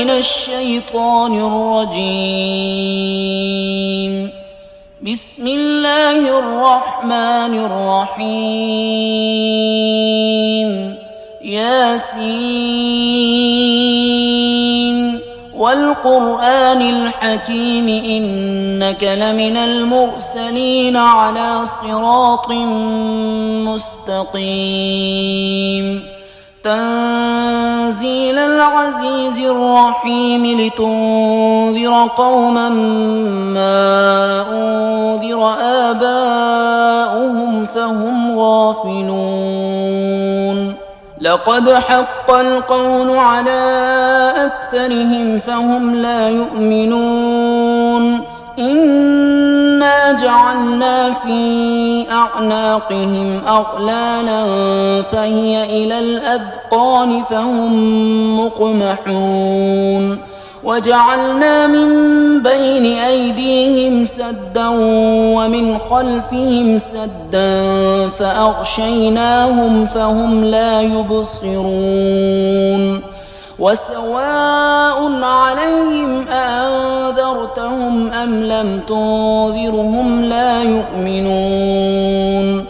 من الشيطان الرجيم. بسم الله الرحمن الرحيم. ياسين والقرآن الحكيم إنك لمن المرسلين على صراط مستقيم. تنزيل العزيز الرحيم لتنذر قوما ما أنذر آباؤهم فهم غافلون. لقد حق القول على أكثرهم فهم لا يؤمنون. إنا جعلنا في أعناقهم أغلالا فهي إلى الأذقان فهم مقمحون. وجعلنا من بين أيديهم سدا ومن خلفهم سدا فأغشيناهم فهم لا يبصرون. وسواء عليهم أأنذرتهم أم لم تنذرهم لا يؤمنون.